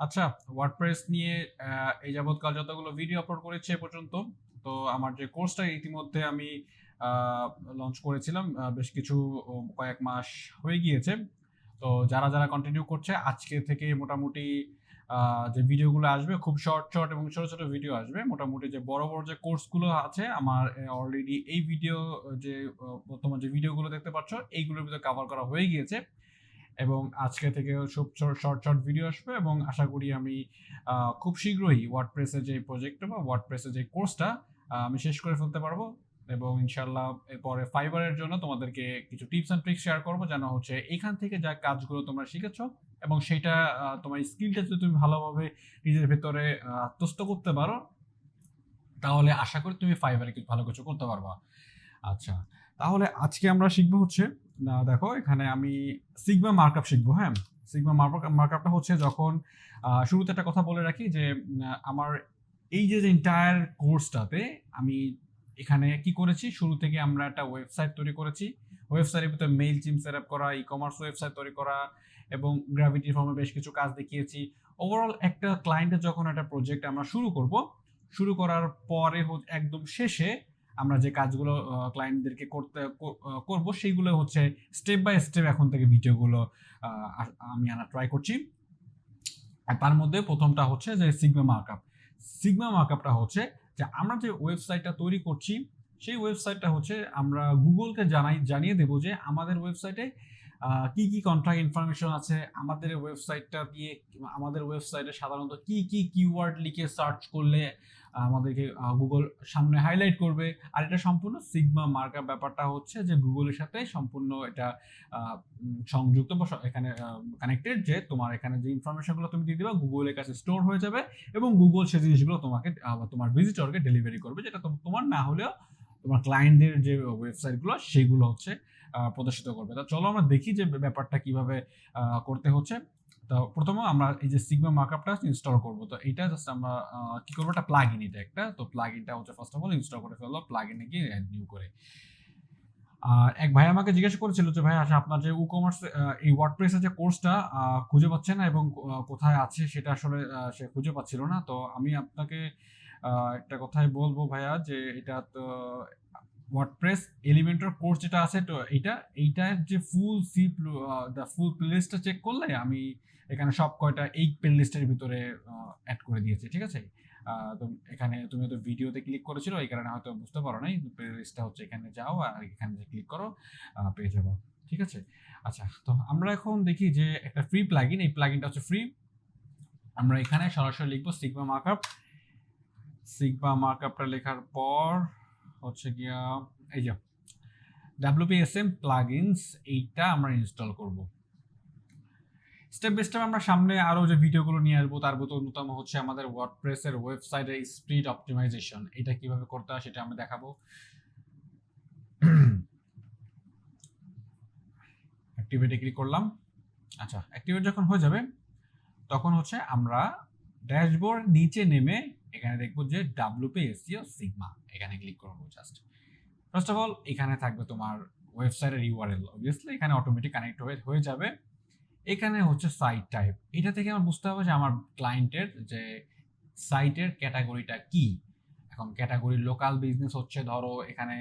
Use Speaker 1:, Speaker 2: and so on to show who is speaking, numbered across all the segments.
Speaker 1: আচ্ছা, ওয়ার্ডপ্রেস নিয়ে এই যাবৎকাল যতগুলো ভিডিও আপলোড করেছি এ পর্যন্ত, তো আমার যে কোর্সটা ইতিমধ্যে আমি লঞ্চ করেছিলাম বেশ কিছু কয়েক মাস হয়ে গিয়েছে। তো যারা কন্টিনিউ করছে আজকে থেকে মোটামুটি যে ভিডিওগুলো আসবে খুব শর্ট এবং ছোট ভিডিও আসবে। মোটামুটি যে বড় যে কোর্সগুলো আছে আমার অলরেডি এই ভিডিও যে বর্তমান যে ভিডিওগুলো দেখতে পাচ্ছ এইগুলোর ভিতরে কভার করা হয়ে গিয়েছে। এবং আজকে থেকে সব শর্ট ভিডিও আসবে এবং আশা করি আমি খুব শীঘ্রই ওয়ার্ডপ্রেসের যে প্রজেক্টটা বা ওয়ার্ডপ্রেসের যে কোর্সটা আমি শেষ করে ফেলতে পারবো এবং ইনশাল্লাহ এরপরে ফাইবারের জন্য তোমাদেরকে কিছু টিপস অ্যান্ড ট্রিক্স শেয়ার করবো যেন হচ্ছে এখান থেকে যা কাজগুলো তোমরা শিখেছো এবং সেটা তোমার স্কিলটা যদি তুমি ভালোভাবে নিজের ভেতরে আত্মস্থ করতে পারো তাহলে আশা করি তুমি ফাইবারে কিছু ভালো কিছু করতে পারবা। আচ্ছা, তাহলে আজকে আমরা শিখবো হচ্ছে দেখো এখানে আমি সিগমা মার্কআপ শিখবো। হ্যাঁ, সিগমা মার্কআপটা হচ্ছে যখন শুরুতে একটা কথা বলে রাখি যে আমার এই যে এন্টায়ার কোর্সটাতে আমি এখানে কি করেছি, শুরু থেকে আমরা একটা ওয়েবসাইট তৈরি করেছি। ওয়েবসাইটের ভিতরে মেইল চিম সেট আপ করা, ই কমার্স ওয়েবসাইট তৈরি করা এবং গ্র্যাভিটি ফর্মে বেশ কিছু কাজ দেখিয়েছি। ওভারঅল একটা ক্লায়েন্টের যখন একটা প্রজেক্ট আমরা শুরু করার পরে একদম শেষে আমরা যে কাজগুলো ক্লায়েন্টদেরকে করব সেইগুলো হচ্ছে স্টেপ বাই স্টেপ এখন থেকে ভিডিওগুলো আমি আনা ট্রাই করছি। আর তার মধ্যে প্রথমটা হচ্ছে যে সিগমা মার্কআপটা হচ্ছে যে আমরা যে ওয়েবসাইটটা তৈরি করছি সেই ওয়েবসাইটটা হচ্ছে আমরা গুগলকে জানিয়ে দেবো যে আমাদের ওয়েবসাইটে কি কি কন্ট্যাক্ট ইনফরমেশন আছে, আমাদের ওয়েবসাইটে সাধারণত কি কি কিওয়ার্ড লিখে সার্চ করলে আমাদেরকে গুগল সামনে হাইলাইট করবে। আর এটা সম্পূর্ণ সিগমা মার্কআপ ব্যাপারটা হচ্ছে যে গুগলের সাথে সম্পূর্ণ এটা সংযুক্ত বা এখানে কানেক্টেড, যে তোমার এখানে যে ইনফরমেশনগুলো তুমি দিয়ে দিবা গুগলের কাছে স্টোর হয়ে যাবে এবং গুগল সেই জিনিসগুলো তোমাকে তোমার ভিজিটরকে ডেলিভারি করবে, যেটা তোমার না হলেও তোমার ক্লায়েন্টদের যে ওয়েবসাইটগুলো সেগুলো হচ্ছে প্রদর্শিত করবে। তো চলো আমরা দেখি যে ব্যাপারটা কিভাবে করতে হচ্ছে। তো প্রথমে আমরা এই যে সিগমা মার্কআপটা ইনস্টল করব। তো এটা জাস্ট আমরা কি করবো, একটা প্লাগইন, এটা একটা তো প্লাগইনটা হচ্ছে ফার্স্ট অফ অল ইনস্টল করে ফেললো, প্লাগইনে গিয়ে নিউ করে। আর এক ভাই আমাকে জিজ্ঞাসা করেছিল যে ভাই আচ্ছা আপনার যে কমার্স এই ওয়ার্ডপ্রেসের যে কোর্সটা খুঁজে পাচ্ছে না এবং কোথায় আছে সেটা আসলে সে খুঁজে পাচ্ছিল না। তো আমি আপনাকে একটা কথাই বলবো ভাইয়া যে এটা তো ওয়ার্ডপ্রেস এলিমেন্টর কোর্স যেটা আছে, তো এইটার যে ফুল প্লেলিস্টটা চেক করলে আমি এখানে সব কয়টা এই প্লেলিস্টের ভিতরে অ্যাড করে দিয়েছি, ঠিক আছে। তো এখানে তুমি তো ভিডিওতে ক্লিক করেছিল এই কারণে হয়তো বুঝতে পারো নাই, প্লেলিস্টটা হচ্ছে এখানে যাও আর এখানে যে ক্লিক করো পেয়ে যাবো, ঠিক আছে। আচ্ছা, তো আমরা এখন দেখি যে একটা ফ্রি প্লাগইন, এই প্লাগইনটা হচ্ছে ফ্রি। আমরা এখানে সরাসরি লিখবো সিগমা মার্কআপটা লেখার পর হচ্ছে গিয়া এই যে WPSM প্লাগইনস, এইটা আমরা ইনস্টল করব। স্টেপ বাই স্টেপ আমরা সামনে আরো যে ভিডিওগুলো নিয়ে আসবো তার ভিতর অন্যতম হচ্ছে আমাদের ওয়ার্ডপ্রেসের ওয়েবসাইটের স্পিড অপটিমাইজেশন, এটা কিভাবে করতে হয় সেটা আমি দেখাবো। অ্যাক্টিভেটে ক্লিক করলাম। আচ্ছা, অ্যাক্টিভেট যখন হয়ে যাবে তখন হচ্ছে আমরা ড্যাশবোর্ড নিচে নেমে এখানে দেখবো যে WPSEO সিগমা, এখানে ক্লিক করবো। জাস্ট ফার্স্ট অফ অল এখানে থাকবে তোমার ওয়েবসাইটের ইউআরএল, অবভিয়াসলি এখানে অটোমেটিক কানেক্ট হয়ে যাবে। এখানে হচ্ছে সাইট টাইপ, এটা থেকে আমার বুঝতে হবে যে আমার ক্লায়েন্টের যে সাইটের ক্যাটাগরিটা কি। এখন ক্যাটাগরি লোকাল বিজনেস হচ্ছে, ধরো এখানে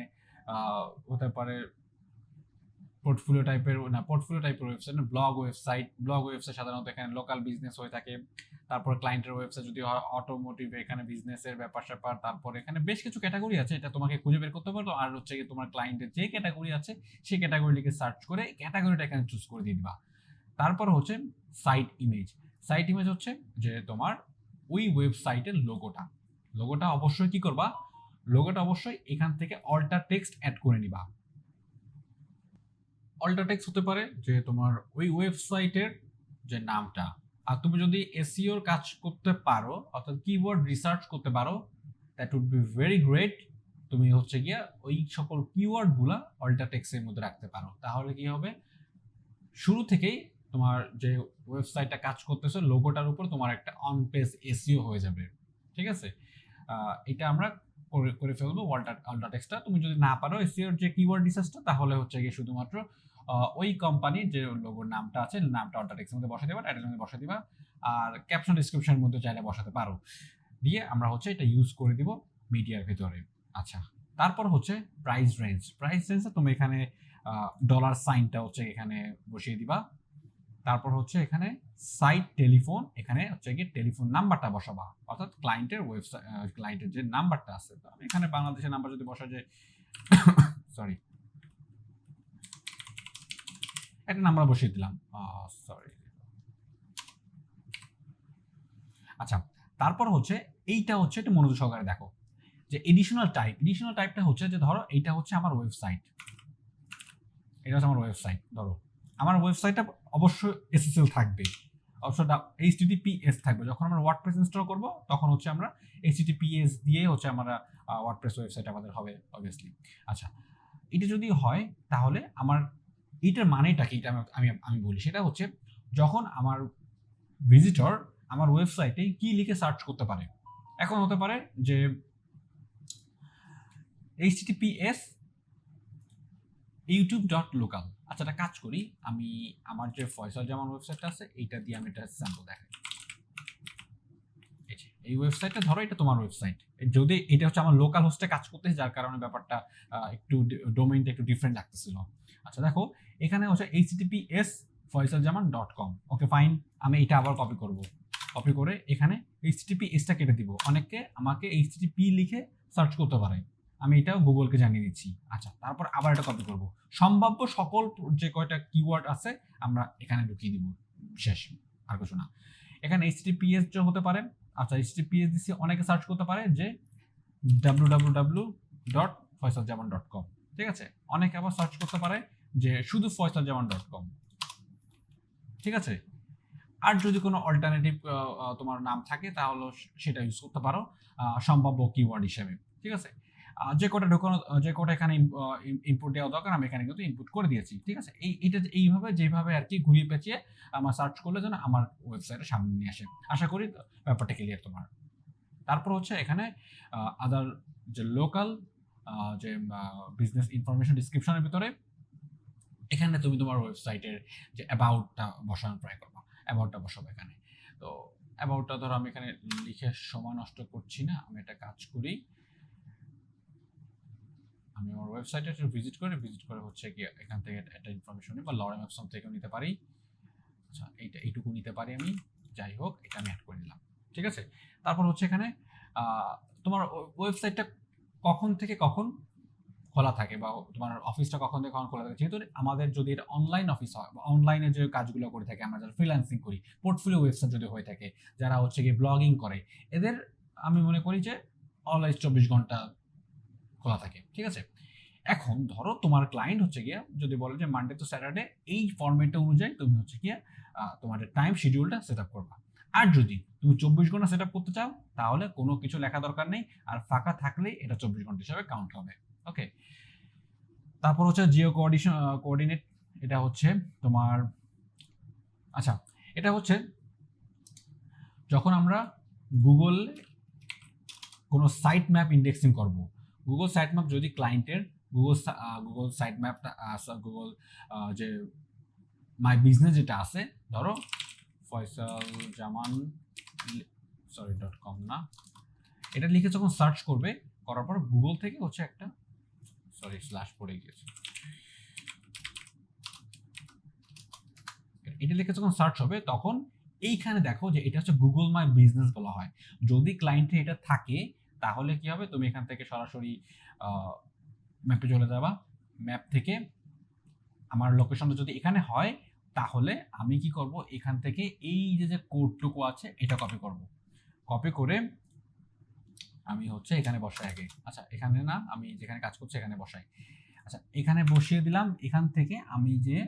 Speaker 1: হতে পারে পোর্টফোলিও টাইপের ওয়েবসাইট, ব্লগ ওয়েবসাইট সাধারণত এখানে লোকাল বিজনেস হয়ে থাকে। তারপর ক্লায়েন্টের ওয়েবসাইট যদি হয় অটোমোটিভ, এখানে বিজনেসের ব্যাপার। তারপর এখানে বেশ কিছু ক্যাটাগরি আছে, এটা তোমাকে খুঁজে বের করতে পারো। আর হচ্ছে কি তোমার ক্লায়েন্টের যে ক্যাটাগরি আছে সেই ক্যাটাগরিটিকে সার্চ করে ক্যাটাগরিটা এখানে চুজ করে দিয়ে দিবা। তারপর হচ্ছে সাইট ইমেজ হচ্ছে যে তোমার ওই ওয়েবসাইটের লোগোটা অবশ্যই কি করবা, লোগোটা অবশ্যই এখান থেকে অল্টার টেক্সট অ্যাড করে নিবা। অল্টার টেক্সট হতে পারে যে তোমার ওই ওয়েবসাইটের যে নামটা। আর তুমি যদি এসইওর কাজ করতে পারো অর্থাৎ কিওয়ার্ড রিসার্চ করতে পারো, that would be very great. তুমি হচ্ছে গিয়া ওই সকল কিওয়ার্ডগুলা অল্টার টেক্সটের মধ্যে রাখতে পারো, তাহলে কি হবে শুরু থেকেই তোমার যে ওয়েবসাইটটা কাজ করতেছে লোগোটার উপর তোমার একটা অন পেজ এসইও হয়ে যাবে, ঠিক আছে। এটা আমরা করে ফেলবো অল্টার টেক্সটটা। তুমি যদি না পারো এসইওর যে কিওয়ার্ড রিসার্চটা, তাহলে হচ্ছে গিয়ে শুধুমাত্র ওই কোম্পানির যে লোগোর নামটা আছে, নামটা অল্টার টেক্সটের মধ্যে বসাই দিবা, টাইটেলের মধ্যে বসাই দিবা, আর ক্যাপশন ডিসক্রিপশনের মধ্যে চাইলে বসাতে পারো। দিয়ে আমরা হচ্ছে এটা ইউজ করে দিব মিডিয়ার ভিতরে। আচ্ছা, তারপর হচ্ছে প্রাইস রেঞ্জ। প্রাইস রেঞ্জে তুমি এখানে ডলার সাইনটা হচ্ছে এখানে বসিয়ে দিবা। তারপর হচ্ছে এখানে সাইট টেলিফোন, এখানে হচ্ছে গিয়ে টেলিফোন নাম্বারটা বসাবা, অর্থাৎ ক্লায়েন্টের ওয়েবসাইট, ক্লায়েন্টের যে নাম্বারটা আছে। তো আমি এখানে বাংলাদেশের নাম্বার যদি বসা যায়, সরি, একটা নাম্বার বসিয়ে দিলাম, সরি। আচ্ছা, তারপর হচ্ছে এইটা হচ্ছে একটু মনোযোগ সহকারে দেখো যে এডিশনাল টাইপটা হচ্ছে যে ধরো এইটা হচ্ছে আমার ওয়েবসাইট, এটা হচ্ছে আমার ওয়েবসাইট। ধরো আমার ওয়েবসাইটটা অবশ্যই এসএসএল থাকবে, অবশ্যই HTTPS থাকবে। যখন আমরা ওয়ার্ডপ্রেস ইনস্টল করব তখন হচ্ছে আমরা HTTPS দিয়ে হচ্ছে আমরা ওয়ার্ডপ্রেস ওয়েবসাইট আমাদের হবে অবভিয়াসলি। আচ্ছা, এটা যদি হয় তাহলে আমার এটার মানেটা কি, এটা আমি বলি। সেটা হচ্ছে যখন আমার ভিজিটর আমার ওয়েবসাইটে কি লিখে সার্চ করতে পারে। এখন হতে পারে যে HTTPS youtube.local। আচ্ছা, একটা কাজ করি, আমি আমার যে ফয়সাল জামান ওয়েবসাইটটা আছে এইটা দিয়ে আমি একটা স্যাম্পল দেখাই। এই ওয়েবসাইটটা ধরো এটা তোমার ওয়েবসাইট, যদি এটা হচ্ছে আমার লোকাল হোস্টে কাজ করতেছে, যার কারণে ব্যাপারটা একটু ডোমেইনটা একটু ডিফারেন্ট লাগতেছিল। আচ্ছা দেখো, এখানে হচ্ছে https foysaljaman.com। ওকে ফাইন, আমি এটা আবার কপি করব, কপি করে এখানে HTTPS-টা কেটে দিব। অনেকে আমাকে HTTP লিখে সার্চ করতে পারে, আমি এটাও গুগলকে জানিয়ে দিচ্ছি। আচ্ছা, তারপর আবার এটা কপি করব, সম্ভাব্য সকল যে কয়টা কিওয়ার্ড আছে আমরা এখানে ঢুকিয়ে দিব, শেষ, আর কিছু না। এখানে HTTPS হতে পারে। আচ্ছা, HTTPS দিচ্ছি, অনেকে সার্চ করতে পারে যে www.foysaljaman.com, ঠিক আছে। অনেকে আবার সার্চ করতে পারে যে শুধু foysaljaman.com, ঠিক আছে। আর যদি কোনো অল্টারনেটিভ তোমার নাম থাকে তাহলে সেটা ইউজ করতে পারো সম্ভাব্য কিওয়ার্ড হিসেবে, ঠিক আছে। যে কোটা ঢোকানো, যে কোটা এখানে ইনপুট দেওয়া দরকার আমি এখানে কিন্তু ইনপুট করে দিয়েছি, ঠিক আছে। এটা এইভাবে যেভাবে আর কি ঘুরিয়ে পেঁচিয়ে আমার সার্চ করলে যেন আমার ওয়েবসাইটের সামনে নিয়ে আসে। আশা করি ব্যাপারটা ক্লিয়ার তোমার। তারপর হচ্ছে এখানে আদার যে লোকাল যে বিজনেস ইনফরমেশন ডিসক্রিপশনের ভিতরে এখানে তুমি তোমার ওয়েবসাইটের যে অ্যাবাউটটা বসানোর ট্রাই করবা, অ্যাবাউটটা বসাবো এখানে। তো অ্যাবাউটটা ধরো আমি এখানে লিখে সময় নষ্ট করছি না, আমি একটা কাজ করি, আমি আমার ওয়েবসাইটে একটু ভিজিট করে হচ্ছে কি এখান থেকে একটা ইনফরমেশন নিই, বা লরেম অপশন থেকেও নিতে পারি। আচ্ছা, এইটুকু নিতে পারি আমি, যাই হোক এটা আমি অ্যাড করে দিলাম, ঠিক আছে। তারপর হচ্ছে এখানে তোমার ওয়েবসাইটটা কখন থেকে কখন খোলা থাকে, বা তোমার অফিসটা কখন থেকে কখন খোলা থাকে। যেহেতু আমাদের যদি এটা অনলাইন অফিস হয়, বা অনলাইনে যে কাজগুলো করে থাকে, আমরা যারা ফ্রিল্যান্সিং করি, পোর্টফোলিও ওয়েবসাইট যদি হয়ে থাকে, যারা হচ্ছে গিয়ে ব্লগিং করে, এদের আমি মনে করি যে অলওয়েজ 24 ঘন্টা খোলা থাকে, ঠিক আছে। এখন ধরো তোমার ক্লায়েন্ট হচ্ছে গিয়ে যদি বলে যে মানডে টু স্যাটারডে এই ফরম্যাটটা অনুযায়ী তুমি হচ্ছে গিয়ে তোমাদের টাইম শিডিউলটা সেট আপ করবা। আর যদি তুমি 24 ঘন্টা সেট আপ করতে চাও তাহলে কোনো কিছু লেখা দরকার নেই, আর ফাঁকা থাকলেই এটা 24 ঘন্টা হিসাবে কাউন্ট হবে। ওকে, তারপর হচ্ছে জিও কোঅর্ডিনেট, এটা হচ্ছে তোমার, আচ্ছা এটা হচ্ছে যখন আমরা গুগল কোনো সাইট ম্যাপ ইন্ডেক্সিং করব, গুগল সাইট ম্যাপ যদি ক্লায়েন্টের গুগল সাইট ম্যাপটা গুগল যে মাই বিজনেস যেটা আছে, ধরো ফয়সাল জামান .com না, এটা লিখে যখন সার্চ করবে, করার পর গুগল থেকে হচ্ছে একটা স্ল্যাশ পড়ে গিয়েছে, এটা লিখে যখন সার্চ হবে তখন এইখানে দেখো যে এটা হচ্ছে গুগল মাই বিজনেস বলা হয়। যদি ক্লায়েন্টে এটা থাকে তাহলে কি হবে, তুমি এখান থেকে সরাসরি ম্যাপে চলে যাবা, ম্যাপ থেকে আমার লোকেশনটা যদি এখানে হয় তাহলে আমি কি করব, এখান থেকে এই যে কোডটুকু আছে এটা কপি করব, কপি করে আমি হচ্ছে এখানে বসাই আগে। আচ্ছা, এখানে না, আমি যেখানে কাজ করছি এখানে বসাই। আচ্ছা, এখানে বসিয়ে দিলাম। এখান থেকে আমি যে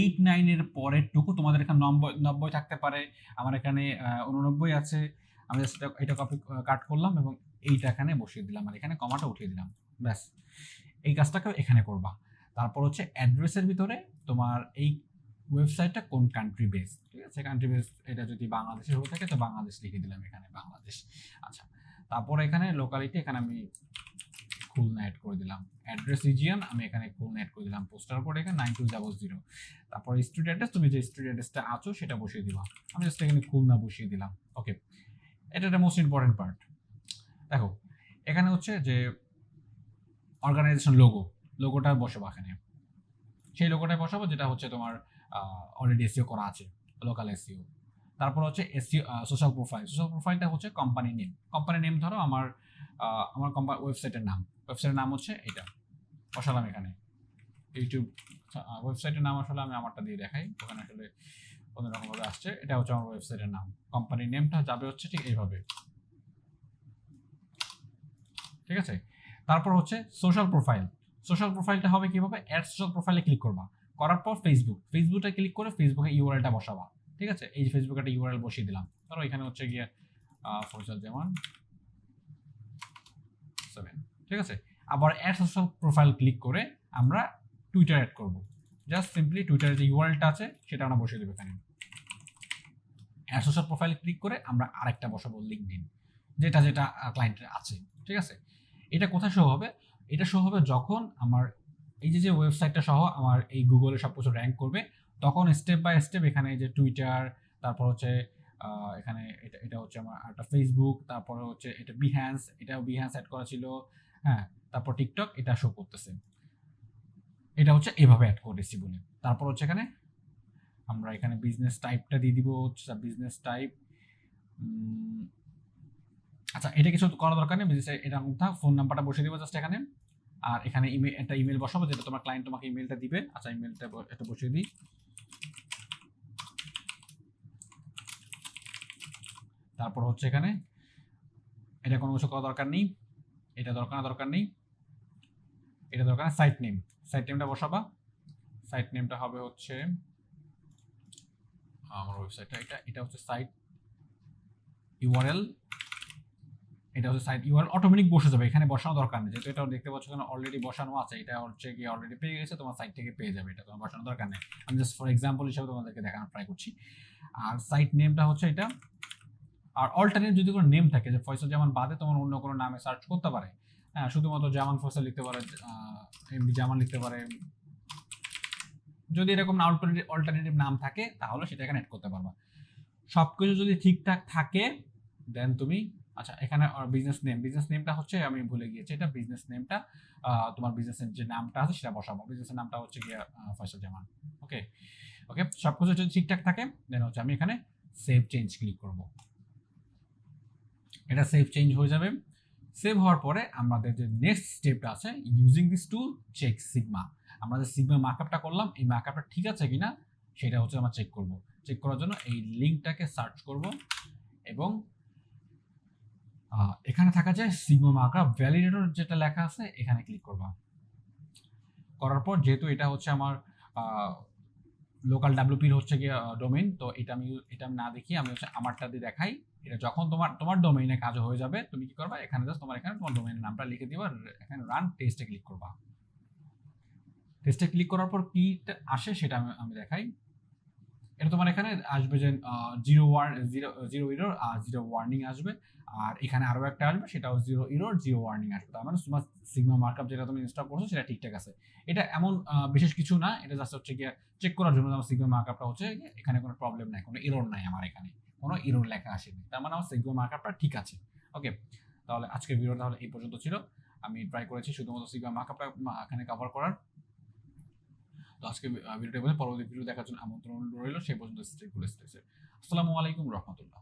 Speaker 1: 8-9 এর পরের টুকু, তোমাদের এখানে 90 থাকতে পারে, আমার এখানে 89 আছে, আমি জাস্ট এটা কপি কাট করলাম এবং এইটা এখানে বসিয়ে দিলাম, আর এখানে কমাটা উঠিয়ে দিলাম, ব্যাস। এই কাজটাকে এখানে করবা। তারপর হচ্ছে অ্যাড্রেসের ভিতরে তোমার এই ওয়েবসাইটটা কোন কান্ট্রি বেস, ঠিক আছে, কান্ট্রি বেস এটা যদি বাংলাদেশে হয়ে থাকে তো বাংলাদেশ লিখে দিলাম এখানে বাংলাদেশ। আচ্ছা, তারপর এখানে লোকালিটি, এখানে আমি খুলনা অ্যাড করে দিলাম, অ্যাড্রেস রিজিয়ন আমি এখানে খুলনা অ্যাড করে দিলাম, পোস্টাল কোড এখানে 9200, তারপর স্ট্রিট অ্যাড্রেস তুমি যে স্ট্রিট অ্যাড্রেসটা আছো সেটা বসিয়ে দিবা, আমি জাস্ট এখানে খুলনা বসিয়ে দিলাম। ওকে, এটা একটা মোস্ট ইম্পর্টেন্ট পার্ট। দেখো এখানে হচ্ছে যে অর্গানাইজেশন লোগোটা বসাবো এখানে, সেই লোগোটাই বসাবো যেটা হচ্ছে তোমার অলরেডি এসইও করা আছে, লোকাল এসইও। তারপর হচ্ছে এসইও সোশ্যাল প্রোফাইলটা হচ্ছে কোম্পানি নেম ধরো আমার কোম্পানি ওয়েবসাইটের নাম হচ্ছে এটা বসালাম এখানে, ইউটিউব ওয়েবসাইটের নাম আসলে আমি আমারটা দিয়ে দেখাই, ওখানে আসলে অন্যরকমভাবে আসছে, এটা হচ্ছে আমার ওয়েবসাইটের নাম, কোম্পানি নেমটা যাবে হচ্ছে ঠিক এইভাবে, ঠিক আছে। তারপর হচ্ছে সোশ্যাল প্রোফাইলটা হবে কিভাবে, অ্যাড সোশ্যাল প্রোফাইলে ক্লিক করবা, করার পর ফেসবুকটা ক্লিক করে ফেসবুকে ইউআরএলটা বসাবা, ঠিক আছে। এই যে ফেসবুকে একটা ইউআরএল বসিয়ে দিলাম, ধরো এখানে হচ্ছে গিয়ে ফয়সাল জামান 7, ঠিক আছে। আবার অ্যাড সোশ্যাল প্রোফাইল ক্লিক করে আমরা টুইটার অ্যাড করব, জাস্ট সিম্পলি টুইটারের যে ইউআরএলটা আছে সেটা আমরা বসিয়ে দেবো এখানে। অ্যাড সোশ্যাল প্রোফাইল ক্লিক করে আমরা আরেকটা বসাবো লিঙ্কডইন, যেটা ক্লায়েন্টের আছে, ঠিক আছে। এটা কোথায় শো হবে, এটা শো হবে যখন আমার এই যে ওয়েবসাইটটা সহ আমার এই গুগলে সব কিছু র্যাঙ্ক করবে, তখন স্টেপ বাই স্টেপ এখানে যে টুইটার, তারপর হচ্ছে এখানে এটা হচ্ছে আমার একটা ফেসবুক, তারপরে হচ্ছে এটা এটাও বিহ্যান্স অ্যাড করা ছিল, হ্যাঁ, তারপর টিকটক, এটা শো করতেছে, এটা হচ্ছে এভাবে অ্যাড করেছি বলে। তারপর হচ্ছে এখানে আমরা এখানে বিজনেস টাইপটা দিয়ে দিব, হচ্ছে বিজনেস টাইপ, আচ্ছা এটা কিছু করা দরকার নেই, এটার মধ্যে ফোন নাম্বারটা বসিয়ে দিব জাস্ট এখানে, আর এখানে একটা ইমেল বসাবো যেটা তোমার ক্লায়েন্ট তোমাকে ইমেলটা দিবে। আচ্ছা ইমেলটা এটা বসিয়ে দিই, তারপর হচ্ছে এখানে এটা কোনো কিছু করা দরকার নেই, এটা দরকার নেই, এটা দরকার নেই। সাইট নেমটা বসাবা, সাইট নেমটা হবে হচ্ছে আমার ওয়েবসাইটটা, এটা হচ্ছে সাইট ইউআরএল, এটা হচ্ছে সাইট ইউআরএল, অটোমেটিক বসে যাবে, এখানে বসানো দরকার নেই, যেহেতু এটা দেখতে পাচ্ছ এখানে অলরেডি বসানো আছে, এটা হচ্ছে কি অলরেডি পেয়ে গেছে, তোমার সাইট থেকে পেয়ে যাবে, এটা তোমার বসানো দরকার নেই, আমি জাস্ট ফর এক্সাম্পল হিসেবে তোমাদেরকে দেখানোর ট্রাই করছি। আর সাইট নেমটা হচ্ছে এটা, আর অল্টারনেট যদি কোনো নেম থাকে, যে ফয়সাল জামান বাদে তোমার অন্য কোনো নামে সার্চ করতে পারে, হ্যাঁ, শুধুমাত্র জামান ফয়সাল লিখতে পারে, এমডি জামান লিখতে পারে, যদি এরকম অল্টারনেটিভ নাম থাকে তাহলে সেটা এখানে অ্যাড করতে পারবা। সবকিছু যদি ঠিকঠাক থাকে দেন তুমি, আচ্ছা এখানে বিজনেস নেমটা হচ্ছে আমি ভুলে গিয়েছি, এটা বিজনেস নেমটা তোমার বিজনেসের যে নামটা আছে সেটা বসাবো, বিজনেসের নামটা হচ্ছে গিয়ে ফয়সাল জামান। ওকে, সবকিছু যদি ঠিকঠাক থাকে দেন হচ্ছে আমি এখানে সেভ চেঞ্জ ক্লিক করব, এটা সেভ চেঞ্জ হয়ে যাবে। সেভ হওয়ার পরে আমাদের যে নেক্সট স্টেপটা আছে, using this tool check sigma, আমরা যে সিগমা মার্কআপটা করলাম এই মার্কআপটা ঠিক আছে কিনা সেটা হচ্ছে আমরা চেক করব। চেক করার জন্য এই লিঙ্কটাকে সার্চ করব এবং এখানে থাকা যায় সিগমা মার্কআপ ভ্যালিডেটর যেটা লেখা আছে এখানে ক্লিক করবা। করার পর যেহেতু এটা হচ্ছে আমার লোকাল ডাব্লিউপির হচ্ছে গিয়ে ডোমেইন, তো এটা আমি না দেখিয়ে আমি হচ্ছে আমারটা দিয়ে দেখাই। এটা যখন তোমার ডোমেইনে কাজ হয়ে যাবে তুমি কি করবা, এখানে জাস্ট তোমার ডোমেইনের নামটা লিখে দিবা, এখানে রান টেস্টে ক্লিক করবা। টেস্টে ক্লিক করার পর কি আসে সেটা আমি দেখাই। এটা তোমার এখানে আসবে যে জিরো ইরর আর জিরো ওয়ার্নিং আসবে, আর এখানে আরো একটা আসবে সেটাও জিরো ইরর জিরো ওয়ার্নিং আসবে, তার মানে তোমার সিগমা মার্কআপ যেটা তুমি ইনস্টল করছো সেটা ঠিকঠাক আছে। এটা এমন বিশেষ কিছু না, এটা জাস্ট হচ্ছে গিয়ে চেক করার জন্য আমার সিগমা মার্কআপটা হচ্ছে এখানে কোনো প্রবলেম নাই, কোনো ইরর নাই, আমার এখানে কোনো ইরর লেখা আসেনি, তার মানে আমার সিগমা মার্কআপটা ঠিক আছে। ওকে, তাহলে আজকের ভিডিও তাহলে এই পর্যন্ত ছিল, আমি ট্রাই করেছি শুধুমাত্র সিগমা মার্কআপটা এখানে কভার করার। তো আজকে ভিডিওটা পরবর্তী ভিডিও দেখার জন্য আমন্ত্রণ রইল, সেই পর্যন্ত স্টে কুল, স্টে সেফ। আসসালামু আলাইকুম রহমতুল্লাহ।